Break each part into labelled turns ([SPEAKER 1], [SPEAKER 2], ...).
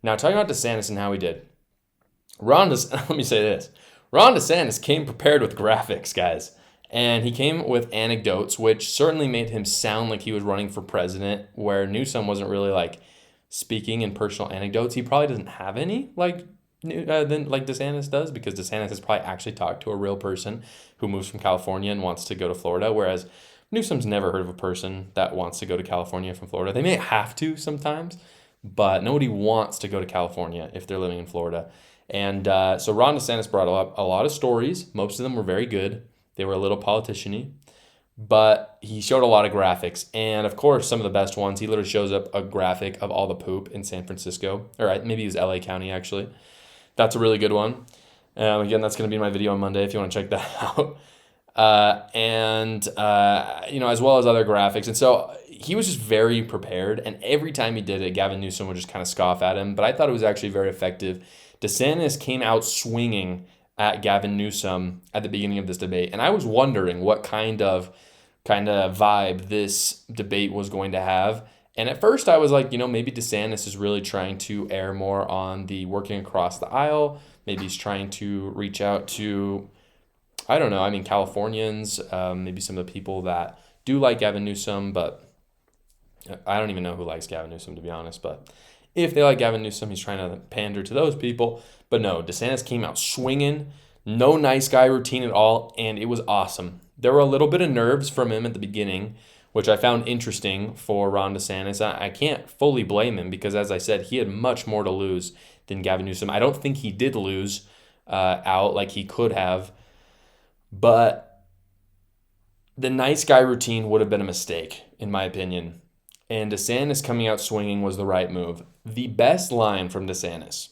[SPEAKER 1] Now, talking about DeSantis and how he did. Let me say this. Ron DeSantis came prepared with graphics, guys. And he came with anecdotes, which certainly made him sound like he was running for president, where Newsom wasn't really like speaking in personal anecdotes. He probably doesn't have any like DeSantis does, because DeSantis has probably actually talked to a real person who moves from California and wants to go to Florida, whereas Newsom's never heard of a person that wants to go to California from Florida. They may have to sometimes, but nobody wants to go to California if they're living in Florida. And so Ron DeSantis brought up a lot of stories. Most of them were very good. They were a little politician-y, but he showed a lot of graphics. And of course, some of the best ones, he literally shows up a graphic of all the poop in San Francisco, or maybe it was LA County, actually. That's a really good one. Again, that's going to be in my video on Monday if you want to check that out. As well as other graphics. And so he was just very prepared. And every time he did it, Gavin Newsom would just kind of scoff at him. But I thought it was actually very effective. DeSantis came out swinging at Gavin Newsom at the beginning of this debate. And I was wondering what kind of vibe this debate was going to have. And at first I was like, maybe DeSantis is really trying to err more on the working across the aisle. Maybe he's trying to reach out to, I don't know, Californians, maybe some of the people that do like Gavin Newsom, but I don't even know who likes Gavin Newsom, to be honest. But if they like Gavin Newsom, he's trying to pander to those people. But no, DeSantis came out swinging, no nice guy routine at all, and it was awesome. There were a little bit of nerves from him at the beginning, which I found interesting for Ron DeSantis. I can't fully blame him because, as I said, he had much more to lose than Gavin Newsom. I don't think he did lose out like he could have, but the nice guy routine would have been a mistake, in my opinion. And DeSantis coming out swinging was the right move. The best line from DeSantis,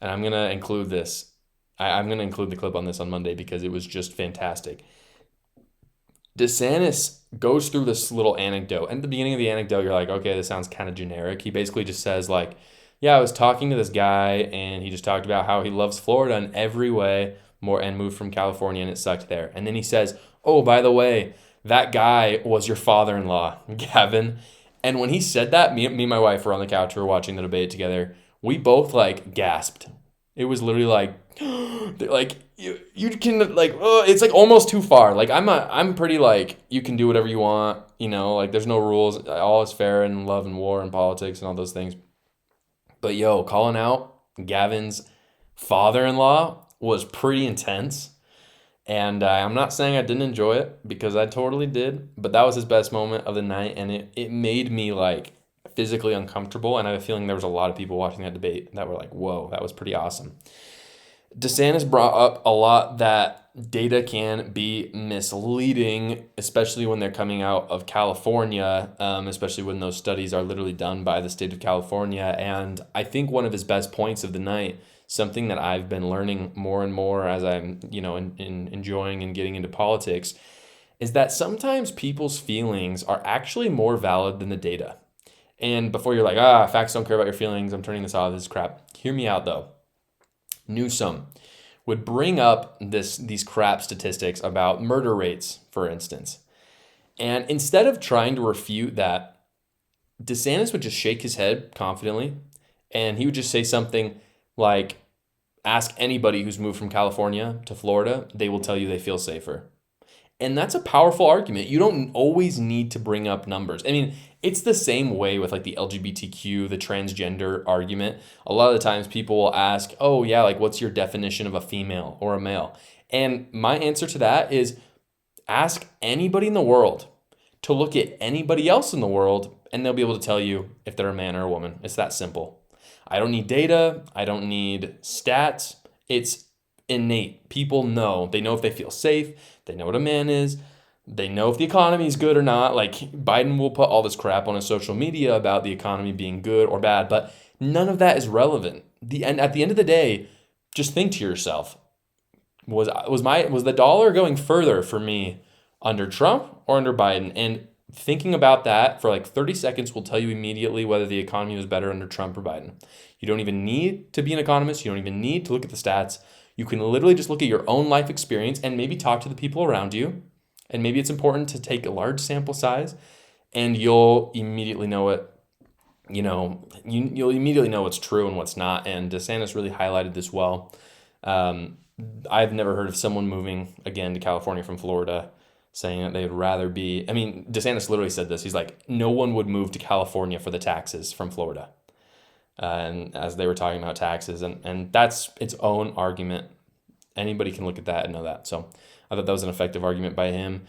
[SPEAKER 1] and I'm going to include this. I'm going to include the clip on this on Monday because it was just fantastic. DeSantis goes through this little anecdote. And at the beginning of the anecdote, you're like, okay, this sounds kind of generic. He basically just says like, yeah, I was talking to this guy and he just talked about how he loves Florida in every way more and moved from California and it sucked there. And then he says, oh, by the way, that guy was your father-in-law, Gavin. And when he said that, me and my wife were on the couch, we were watching the debate together. We both like gasped. It was literally like, like you can like, oh, it's like almost too far. Like I'm pretty like, you can do whatever you want, like there's no rules. All is fair in love and war and politics and all those things. But calling out Gavin's father-in-law was pretty intense. And I'm not saying I didn't enjoy it because I totally did, but that was his best moment of the night. And it made me like physically uncomfortable. And I have a feeling there was a lot of people watching that debate that were like, whoa, that was pretty awesome. DeSantis brought up a lot that data can be misleading, especially when they're coming out of California, especially when those studies are literally done by the state of California. And I think one of his best points of the night, something that I've been learning more and more as I'm, enjoying and getting into politics, is that sometimes people's feelings are actually more valid than the data. And before you're like, facts don't care about your feelings, I'm turning this off, this is crap. Hear me out though. Newsom would bring up these crap statistics about murder rates, for instance. And instead of trying to refute that, DeSantis would just shake his head confidently, and he would just say something like, ask anybody who's moved from California to Florida, they will tell you they feel safer. And that's a powerful argument. You don't always need to bring up numbers. I mean, it's the same way with like the LGBTQ, the transgender argument. A lot of the times people will ask, oh yeah, like what's your definition of a female or a male? And my answer to that is ask anybody in the world to look at anybody else in the world and they'll be able to tell you if they're a man or a woman. It's that simple. I don't need data. I don't need stats. It's innate. People know. They know if they feel safe. They know what a man is. They know if the economy is good or not. Like Biden will put all this crap on his social media about the economy being good or bad, but none of that is relevant. At the end of the day, just think to yourself, was the dollar going further for me under Trump or under Biden? And thinking about that for like 30 seconds will tell you immediately whether the economy was better under Trump or Biden. You don't even need to be an economist. You don't even need to look at the stats. You can literally just look at your own life experience and maybe talk to the people around you. And maybe it's important to take a large sample size and you'll immediately know it. you'll immediately know what's true and what's not. And DeSantis really highlighted this well. Um, I've never heard of someone moving again to California from Florida saying that they would rather be. I mean, DeSantis literally said this. He's like, no one would move to California for the taxes from Florida. And as they were talking about taxes, and that's its own argument. Anybody can look at that and know that. So I thought that was an effective argument by him.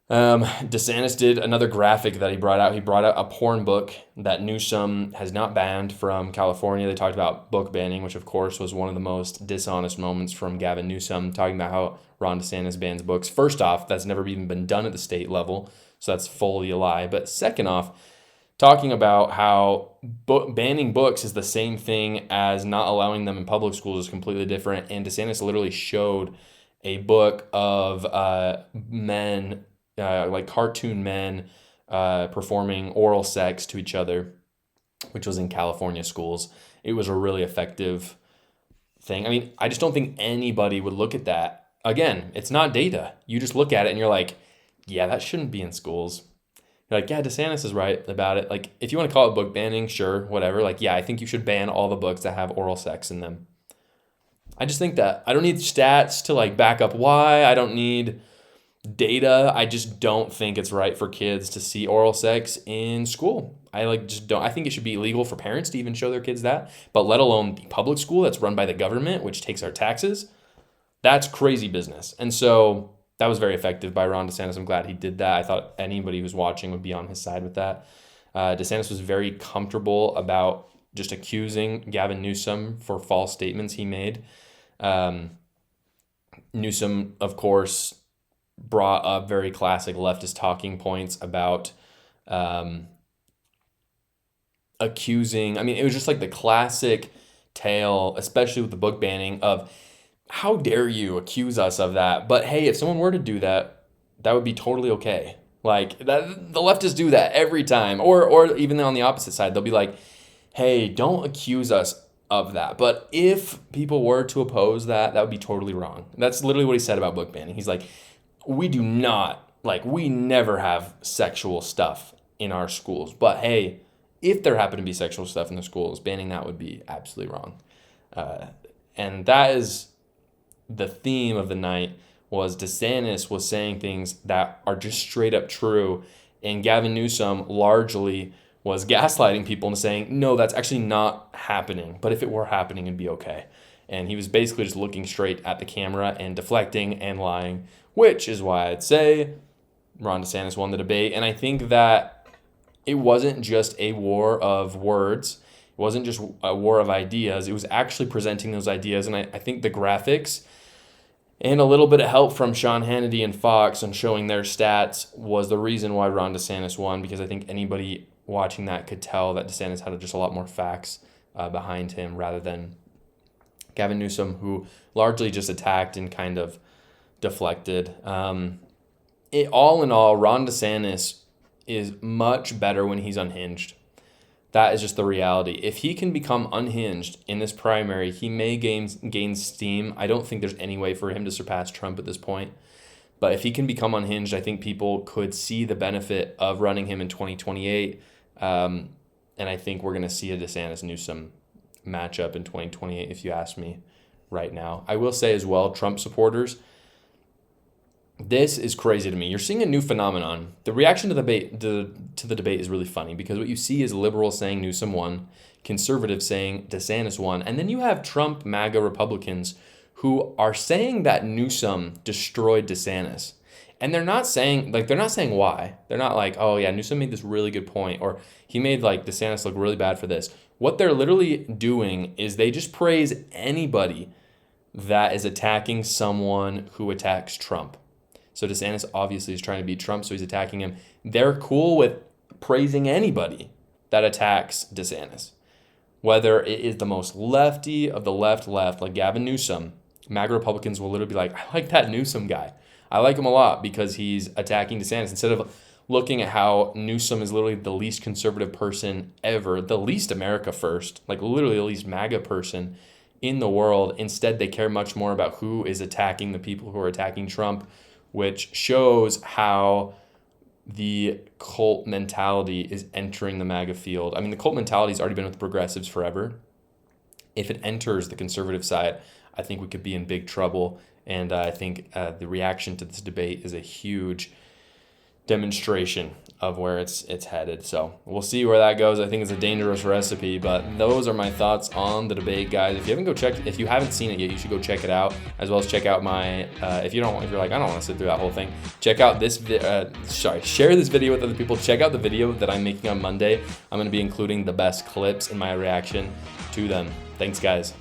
[SPEAKER 1] DeSantis did another graphic that he brought out. He brought out a porn book that Newsom has not banned from California. They talked about book banning, which of course was one of the most dishonest moments from Gavin Newsom, talking about how Ron DeSantis bans books. First off, that's never even been done at the state level, so that's fully a lie. But second off, talking about how banning books is the same thing as not allowing them in public schools is completely different. And DeSantis literally showed a book of men, like cartoon men, performing oral sex to each other, which was in California schools. It was a really effective thing. I mean, I just don't think anybody would look at that. Again, it's not data. You just look at it and you're like, yeah, that shouldn't be in schools. You're like, yeah, DeSantis is right about it. Like, if you want to call it book banning, sure, whatever. Like, yeah, I think you should ban all the books that have oral sex in them. I just think that I don't need stats to like back up why. I don't need data. I just don't think it's right for kids to see oral sex in school. Just don't. I think it should be illegal for parents to even show their kids that, but let alone the public school that's run by the government, which takes our taxes. That's crazy business. And so that was very effective by Ron DeSantis. I'm glad he did that. I thought anybody who's watching would be on his side with that. DeSantis was very comfortable about just accusing Gavin Newsom for false statements he made. Newsom, of course, brought up very classic leftist talking points about accusing. I mean, it was just like the classic tale, especially with the book banning, of how dare you accuse us of that? But hey, if someone were to do that, that would be totally okay. Like that, the leftists do that every time, or even on the opposite side, they'll be like, hey, don't accuse us of that. But if people were to oppose that, that would be totally wrong. That's literally what he said about book banning. He's like, we never have sexual stuff in our schools. But hey, if there happened to be sexual stuff in the schools, banning that would be absolutely wrong. And that is the theme of the night. Was DeSantis was saying things that are just straight up true, and Gavin Newsom largely was gaslighting people and saying, no, that's actually not happening. But if it were happening, it'd be okay. And he was basically just looking straight at the camera and deflecting and lying, which is why I'd say Ron DeSantis won the debate. And I think that it wasn't just a war of words. It wasn't just a war of ideas. It was actually presenting those ideas. And I think the graphics and a little bit of help from Sean Hannity and Fox on showing their stats was the reason why Ron DeSantis won, because I think anybody watching that could tell that DeSantis had just a lot more facts behind him rather than Gavin Newsom, who largely just attacked and kind of deflected. All in all, Ron DeSantis is much better when he's unhinged. That is just the reality. If he can become unhinged in this primary, he may gain steam. I don't think there's any way for him to surpass Trump at this point. But if he can become unhinged, I think people could see the benefit of running him in 2028. And I think we're going to see a DeSantis-Newsom matchup in 2028, if you ask me right now. I will say as well, Trump supporters, this is crazy to me. You're seeing a new phenomenon. The reaction to the debate is really funny because what you see is liberals saying Newsom won, conservatives saying DeSantis won, and then you have Trump MAGA Republicans who are saying that Newsom destroyed DeSantis. And they're not saying why. They're not like, oh yeah, Newsom made this really good point, or he made like DeSantis look really bad for this. What they're literally doing is they just praise anybody that is attacking someone who attacks Trump. So DeSantis obviously is trying to beat Trump, so he's attacking him. They're cool with praising anybody that attacks DeSantis. Whether it is the most lefty of the left, like Gavin Newsom, MAGA Republicans will literally be like, I like that Newsom guy. I like him a lot because he's attacking DeSantis. Instead of looking at how Newsom is literally the least conservative person ever, the least America first, like literally the least MAGA person in the world. Instead, they care much more about who is attacking the people who are attacking Trump, which shows how the cult mentality is entering the MAGA field. I mean, the cult mentality has already been with the progressives forever. If it enters the conservative side, I think we could be in big trouble. And I think the reaction to this debate is a huge demonstration of where it's headed. So we'll see where that goes. I think it's a dangerous recipe, but those are my thoughts on the debate, guys. If you haven't seen it yet, you should go check it out, as well as check out my if you're like, I don't want to sit through that whole thing, check out this share this video with other people. Check out the video that I'm making on Monday. I'm going to be including the best clips in my reaction to them. Thanks, guys.